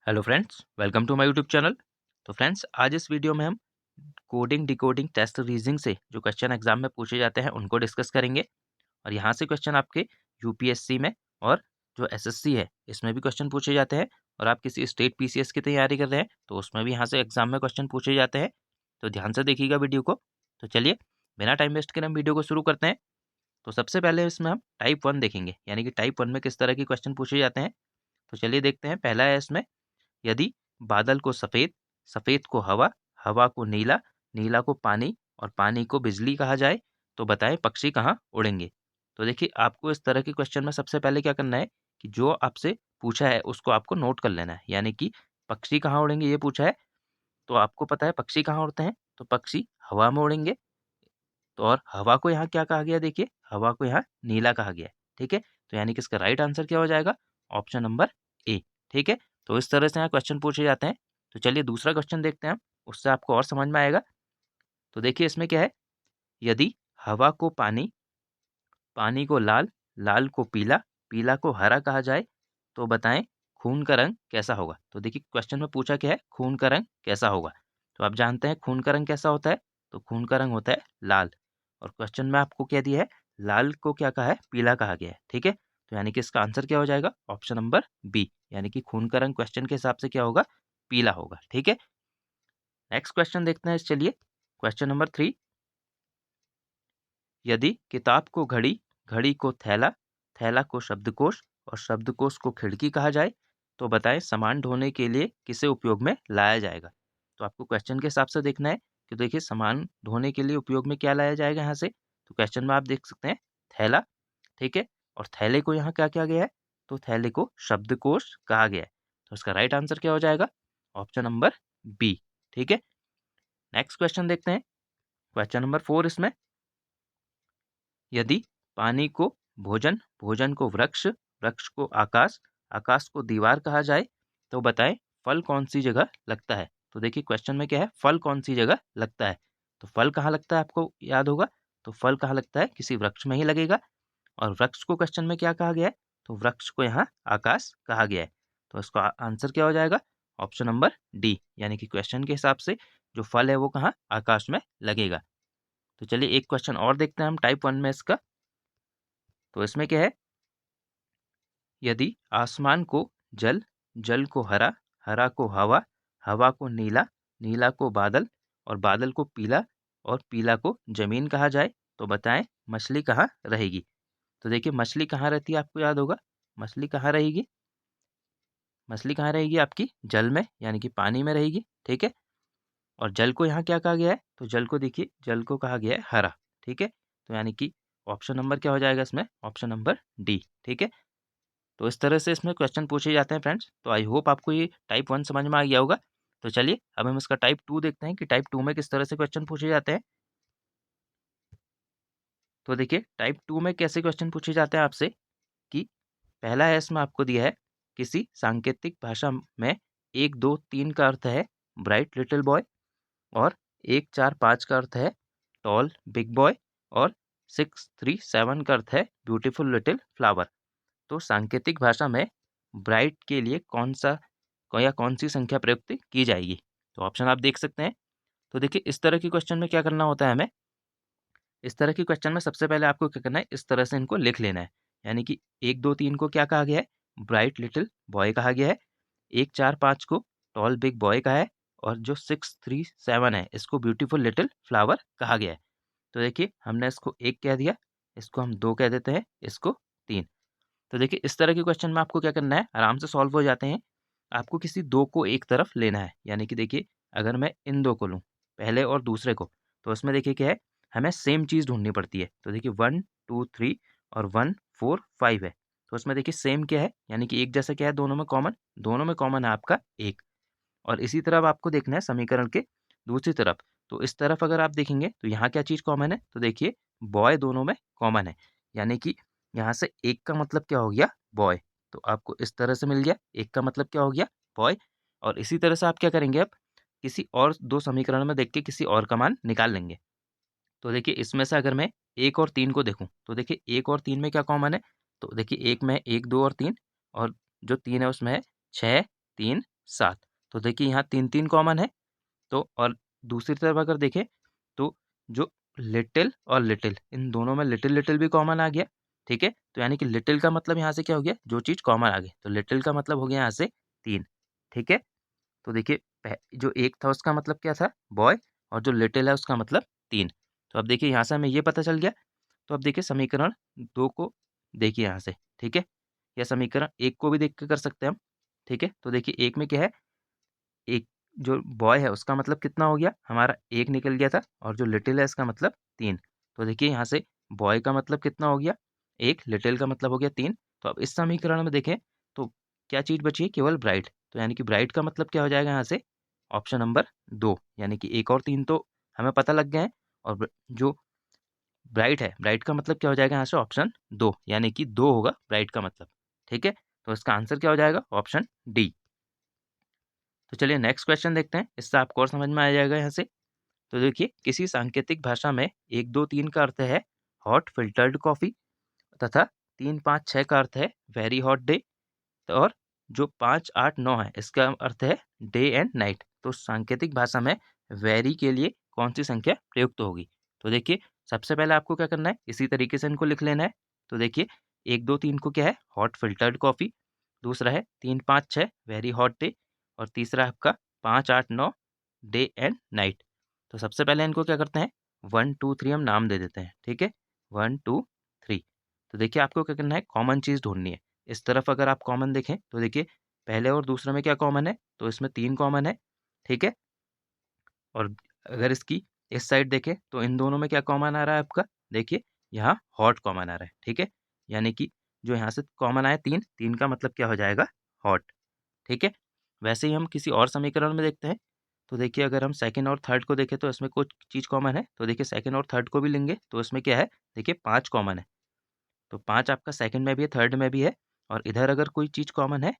Hello friends, welcome to my YouTube channel. तो friends, आज इस वीडियो में हम कोडिंग डिकोडिंग टेस्ट रीजनिंग से जो क्वेश्चन एग्जाम में पूछे जाते हैं उनको डिस्कस करेंगे। और यहाँ से क्वेश्चन आपके यूपीएससी में और जो एसएससी है इसमें भी क्वेश्चन पूछे जाते हैं। और आप किसी स्टेट पीसीएस की तैयारी कर रहे हैं तो उसमें भी यहाँ से एग्जाम में क्वेश्चन पूछे जाते हैं। तो ध्यान से देखिएगा वीडियो को। तो चलिए, बिना टाइम वेस्ट करे हम वीडियो को शुरू करते हैं। तो सबसे पहले इसमें हम टाइप 1 देखेंगे, यानी कि टाइप 1 में किस तरह के क्वेश्चन पूछे जाते हैं। तो चलिए देखते हैं। पहला है इसमें, यदि बादल को सफ़ेद, सफ़ेद को हवा, हवा को नीला, नीला को पानी और पानी को बिजली कहा जाए तो बताएं पक्षी कहाँ उड़ेंगे। तो देखिए, आपको इस तरह के क्वेश्चन में सबसे पहले क्या करना है कि जो आपसे पूछा है उसको आपको नोट कर लेना है। यानी कि पक्षी कहाँ उड़ेंगे ये पूछा है, तो आपको पता है पक्षी कहाँ उड़ते हैं, तो पक्षी हवा में उड़ेंगे। तो और हवा को यहाँ क्या कहा गया, देखिए हवा को यहाँ नीला कहा गया है। ठीक है, तो यानी कि इसका राइट आंसर क्या हो जाएगा, ऑप्शन नंबर ए। ठीक है, तो इस तरह से यहाँ क्वेश्चन पूछे जाते हैं। तो चलिए दूसरा क्वेश्चन देखते हैं हम, उससे आपको और समझ में आएगा। तो देखिए इसमें क्या है, यदि हवा को पानी, पानी को लाल, लाल को पीला, पीला को हरा कहा जाए तो बताएं खून का रंग कैसा होगा। तो देखिए क्वेश्चन में पूछा क्या है, खून का रंग कैसा होगा। तो आप जानते हैं खून का रंग कैसा होता है, तो खून का रंग होता है लाल। और क्वेश्चन में आपको क्या दिया है, लाल को क्या कहा है, पीला कहा गया है। ठीक है, तो यानी कि इसका आंसर क्या हो जाएगा, ऑप्शन नंबर बी, यानी कि खून का रंग क्वेश्चन के हिसाब से क्या होगा, पीला होगा। ठीक है, नेक्स्ट क्वेश्चन देखते हैं। चलिए क्वेश्चन नंबर 3, यदि किताब को घड़ी, घड़ी को थैला, थैला को शब्दकोश और शब्दकोश को खिड़की कहा जाए तो बताएं सामान ढोने के लिए किसे उपयोग में लाया जाएगा। तो आपको क्वेश्चन के हिसाब से देखना है कि देखिए सामान ढोने के लिए उपयोग में क्या लाया जाएगा यहाँ से। तो क्वेश्चन में आप देख सकते हैं थैला। ठीक है, और थैले को यहाँ क्या किया गया है, तो थैले को शब्दकोश कहा गया है। तो इसका राइट आंसर क्या हो जाएगा, ऑप्शन नंबर बी। ठीक है, नेक्स्ट क्वेश्चन देखते हैं। क्वेश्चन नंबर 4 इसमें, यदि पानी को भोजन, भोजन को वृक्ष, वृक्ष को आकाश, आकाश को दीवार कहा जाए तो बताएं फल कौन सी जगह लगता है। तो देखिए क्वेश्चन में क्या है, फल कौन सी जगह लगता है। तो फल कहाँ लगता है आपको याद होगा, तो फल कहाँ लगता है, किसी वृक्ष में ही लगेगा। और वृक्ष को क्वेश्चन में क्या कहा गया है, तो वृक्ष को यहाँ आकाश कहा गया है। तो इसका आंसर क्या हो जाएगा, ऑप्शन नंबर डी, यानी कि क्वेश्चन के हिसाब से जो फल है वो कहाँ, आकाश में लगेगा। तो चलिए एक क्वेश्चन और देखते हैं हम टाइप 1 में इसका। तो इसमें क्या है, यदि आसमान को जल, जल को हरा, हरा को हवा, हवा को नीला, नीला को बादल और बादल को पीला और पीला को जमीन कहा जाए तो बताएं मछली कहाँ रहेगी। तो देखिए मछली कहाँ रहती है आपको याद होगा, मछली कहाँ रहेगी, मछली कहाँ रहेगी आपकी जल में, यानी कि पानी में रहेगी। ठीक है, और जल को यहाँ क्या कहा गया है, तो जल को देखिए जल को कहा गया है हरा। ठीक है, तो यानी कि ऑप्शन नंबर क्या हो जाएगा इसमें, ऑप्शन नंबर डी। ठीक है, तो इस तरह से इसमें क्वेश्चन पूछे जाते हैं फ्रेंड्स। तो आई होप आपको ये टाइप 1 समझ में आ गया होगा। तो चलिए अब हम इसका टाइप 2 देखते हैं कि टाइप 2 में किस तरह से क्वेश्चन पूछे जाते हैं। तो देखिए टाइप 2 में कैसे क्वेश्चन पूछे जाते हैं आपसे, कि पहला है इसमें आपको दिया है, किसी सांकेतिक भाषा में 1 2 3 का अर्थ है ब्राइट लिटिल बॉय, और 1 4 5 का अर्थ है टॉल बिग बॉय, और 6 3 7 का अर्थ है ब्यूटीफुल लिटिल फ्लावर। तो सांकेतिक भाषा में ब्राइट के लिए कौन सी संख्या प्रयुक्त की जाएगी। तो ऑप्शन आप देख सकते हैं। तो देखिए इस तरह के क्वेश्चन में क्या करना होता है हमें, इस तरह के क्वेश्चन में सबसे पहले आपको क्या करना है, इस तरह से इनको लिख लेना है। यानी कि 1 2 3 को क्या कहा गया है, ब्राइट लिटिल बॉय कहा गया है। 1 4 5 को टॉल बिग बॉय कहा है, और जो 6 3 7 है इसको ब्यूटीफुल लिटिल फ्लावर कहा गया है। तो देखिए हमने इसको 1 कह दिया, इसको हम 2 कह देते हैं, इसको 3। तो देखिए इस तरह के क्वेश्चन में आपको क्या करना है, आराम से सॉल्व हो जाते हैं। आपको किसी दो को एक तरफ लेना है, यानी कि देखिए अगर मैं इन दो को लूँ, पहले और दूसरे को, तो उसमें देखिए क्या है, हमें सेम चीज़ ढूंढनी पड़ती है। तो देखिए 1 2 3 और 1 4 5 है, तो उसमें देखिए सेम क्या है, यानी कि एक जैसा क्या है, दोनों में कॉमन, दोनों में कॉमन है आपका एक। और इसी तरफ आपको देखना है समीकरण के दूसरी तरफ। तो इस तरफ अगर आप देखेंगे तो यहाँ क्या चीज़ कॉमन है, तो देखिए बॉय दोनों में कॉमन है, यानी कि यहाँ से एक का मतलब क्या हो गया, बॉय। तो आपको इस तरह से मिल गया, एक का मतलब क्या हो गया, बॉय। और इसी तरह से आप क्या करेंगे, अब किसी और दो समीकरण में देख के किसी और का मान निकाल लेंगे। तो देखिए इसमें से अगर मैं 1 और 3 को देखूँ, तो देखिए 1 और 3 में क्या कॉमन है, तो देखिए 1 में 1 2 और 3, और जो 3 है उसमें है 6 3 7। तो देखिए यहाँ 3-3 कॉमन है। तो और दूसरी तरफ अगर देखें तो जो लिटिल और लिटिल, इन दोनों में लिटिल लिटिल भी कॉमन आ गया, ठीक है। तो यानी कि लिटिल का मतलब यहाँ से क्या हो गया, जो चीज़ कॉमन आ गई, तो लिटिल का मतलब हो गया यहाँ से 3, ठीक है। तो देखिए जो एक था उसका मतलब क्या था, बॉय, और जो लिटिल है उसका मतलब 3। तो अब देखिए यहाँ से हमें ये पता चल गया। तो अब देखिए समीकरण 2 को देखिए यहाँ से, ठीक है, या समीकरण 1 को भी देख के कर सकते हैं हम, ठीक है। तो देखिए 1 में क्या है, एक जो बॉय है उसका मतलब कितना हो गया, हमारा 1 निकल गया था, और जो लिटिल है इसका मतलब 3। तो देखिए यहाँ से बॉय का मतलब कितना हो गया 1, लिटिल का मतलब हो गया 3। तो अब इस समीकरण में देखें तो क्या चीज़ बची है, केवल ब्राइट। तो यानी कि ब्राइट का मतलब क्या हो जाएगा यहाँ से, ऑप्शन नंबर 2, यानी कि 1 और 3 तो हमें पता लग गए हैं, और जो ब्राइट है, ब्राइट का मतलब क्या हो जाएगा यहाँ से, ऑप्शन 2, यानी कि 2 होगा ब्राइट का मतलब, ठीक है। तो इसका आंसर क्या हो जाएगा, ऑप्शन डी। तो चलिए नेक्स्ट क्वेश्चन देखते हैं, इससे आपको और समझ में आ जाएगा यहाँ से। तो देखिए किसी सांकेतिक भाषा में 1, 2, 3 का अर्थ है हॉट फिल्टर्ड कॉफ़ी, तथा 3, 5, 6 का अर्थ है वेरी हॉट डे, और जो 5, 8, 9 है इसका अर्थ है डे एंड नाइट। तो सांकेतिक भाषा में वेरी के लिए कौन सी संख्या प्रयुक्त होगी। तो देखिए सबसे पहले आपको क्या करना है, इसी तरीके से इनको लिख लेना है। तो देखिए 1, 2, 3 को क्या है, हॉट फिल्टर्ड कॉफ़ी, दूसरा है 3, 5, 6 वेरी हॉट डे, और तीसरा है आपका 5, 8, 9 डे एंड नाइट। तो सबसे पहले इनको क्या करते हैं, 1, 2, 3 हम नाम दे देते हैं, ठीक है, 1, 2, 3। तो देखिए आपको क्या करना है, कॉमन चीज़ ढूंढनी है। इस तरफ अगर आप कॉमन देखें तो देखिए पहले और दूसरे में क्या कॉमन है, तो इसमें 3 कॉमन है, ठीक है। और अगर इसकी इस साइड देखें तो इन दोनों में क्या कॉमन आ रहा है आपका, देखिए यहाँ हॉट कॉमन आ रहा है, ठीक है। यानी कि जो यहाँ से कॉमन आया 3, 3 का मतलब क्या हो जाएगा, हॉट, ठीक है। वैसे ही हम किसी और समीकरण में देखते हैं। तो देखिए अगर हम सेकंड और थर्ड को देखें तो इसमें कुछ चीज़ कॉमन है। तो देखिए सेकंड और थर्ड को भी लेंगे तो इसमें क्या है, देखिए 5 कॉमन है। तो 5 आपका सेकंड में भी है, थर्ड में भी है, और इधर अगर कोई चीज़ कॉमन है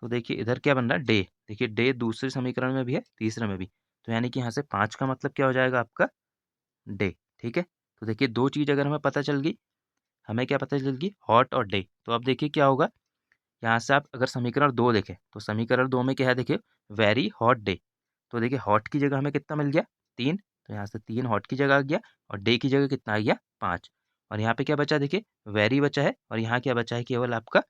तो देखिए इधर क्या बन रहा है, डे। देखिए डे दूसरे समीकरण में भी है, तीसरे में भी। तो यानी कि यहाँ से 5 का मतलब क्या हो जाएगा आपका, डे, ठीक है। तो देखिए 2 चीज़ अगर हमें पता चल गई, हमें क्या पता चल गई, हॉट और डे। तो अब देखिए क्या होगा, यहाँ से आप अगर समीकरण 2 देखें तो समीकरण 2 में क्या है, देखिए वेरी हॉट डे। तो देखिए हॉट की जगह हमें कितना मिल गया, 3। तो यहाँ से 3 हॉट की जगह आ गया, और डे की जगह कितना आ गया, 5। और यहाँ पे क्या बचा, देखिए वेरी बचा है, और यहाँ क्या बचा है, केवल आपका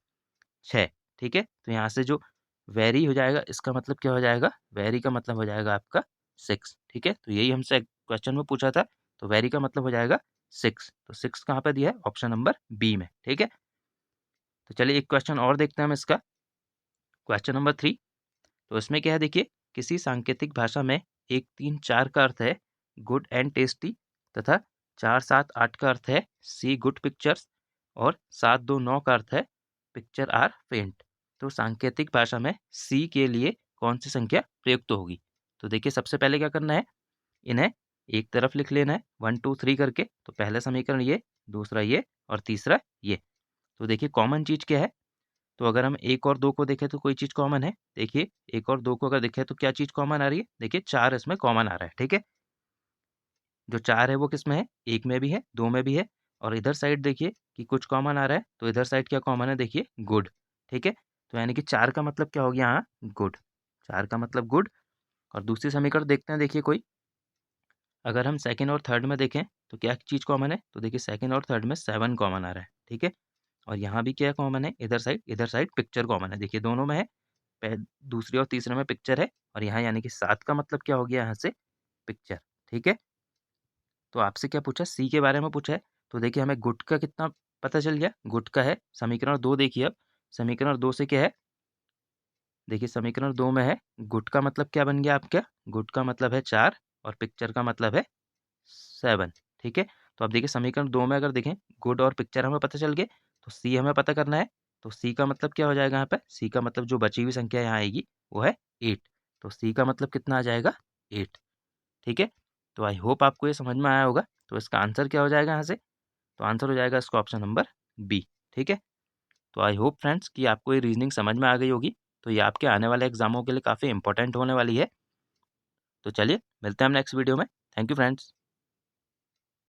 6, ठीक है। तो यहाँ से जो वेरी हो जाएगा इसका मतलब क्या हो जाएगा, वेरी का मतलब हो जाएगा आपका 6, ठीक है। तो यही हमसे क्वेश्चन में पूछा था। तो वेरी का मतलब हो जाएगा 6। तो 6 कहाँ पे दिया है, ऑप्शन नंबर बी में, ठीक है। तो चलिए एक क्वेश्चन और देखते हैं हम इसका, क्वेश्चन नंबर 3। तो इसमें क्या है, देखिए किसी सांकेतिक भाषा में 1, 3, 4 का अर्थ है गुड एंड टेस्टी, तथा 4, 7, 8 का अर्थ है सी गुड पिक्चर्स, और 7, 2, 9 का अर्थ है पिक्चर आर फेंट। तो सांकेतिक भाषा में सी के लिए कौन सी संख्या प्रयुक्त होगी। तो देखिए सबसे पहले क्या करना है, इन्हें एक तरफ लिख लेना है 1, 2, 3 करके। तो पहला समीकरण ये, दूसरा ये, और तीसरा ये। तो देखिए कॉमन चीज़ क्या है, तो अगर हम 1 और 2 को देखें तो कोई चीज़ कॉमन है। देखिए 1 और 2 को अगर देखें तो क्या चीज़ कॉमन आ रही है, देखिए 4 इसमें कॉमन आ रहा है, ठीक है। जो 4 है वो किसमें है, 1 में भी है, 2 में भी है, और इधर साइड देखिए कि कुछ कॉमन आ रहा है। तो इधर साइड क्या कॉमन है, देखिए गुड, ठीक है। तो यानी कि 4 का मतलब क्या हो गया यहाँ, गुड, 4 का मतलब गुड। और दूसरी समीकरण देखते हैं, देखिए कोई अगर हम सेकंड और थर्ड में देखें तो क्या चीज़ कॉमन है, तो देखिए सेकंड और थर्ड में 7 कॉमन आ रहा है, ठीक है। और यहाँ भी क्या कॉमन है, इधर साइड पिक्चर कॉमन है, देखिए दोनों में है। दूसरे और तीसरे में पिक्चर है, और यहाँ यानी कि 7 का मतलब क्या हो गया यहाँ से, पिक्चर, ठीक है। तो आपसे क्या पूछा, सी के बारे में पूछा है। तो देखिए हमें गुड का कितना पता चल गया, गुड का है समीकरण 2। देखिए अब समीकरण 2 से क्या है, देखिए समीकरण 2 में है गुड का मतलब क्या बन गया आपका, गुड का मतलब है 4, और पिक्चर का मतलब है 7, ठीक है। तो अब देखिए समीकरण 2 में अगर देखें गुड और पिक्चर हमें पता चल गए, तो सी हमें पता करना है। तो सी का मतलब क्या हो जाएगा यहाँ पे, सी का मतलब जो बची हुई संख्या यहाँ आएगी वो है 8। तो सी का मतलब कितना आ जाएगा, 8, ठीक है। तो आई होप आपको ये समझ में आया होगा। तो इसका आंसर क्या हो जाएगा यहाँ से, तो आंसर हो जाएगा इसका ऑप्शन नंबर बी, ठीक है। तो आई होप फ्रेंड्स कि आपको ये रीजनिंग समझ में आ गई होगी। तो ये आपके आने वाले एग्जामों के लिए काफ़ी इंपॉर्टेंट होने वाली है। तो चलिए मिलते हैं हम नेक्स्ट वीडियो में। Thank you friends.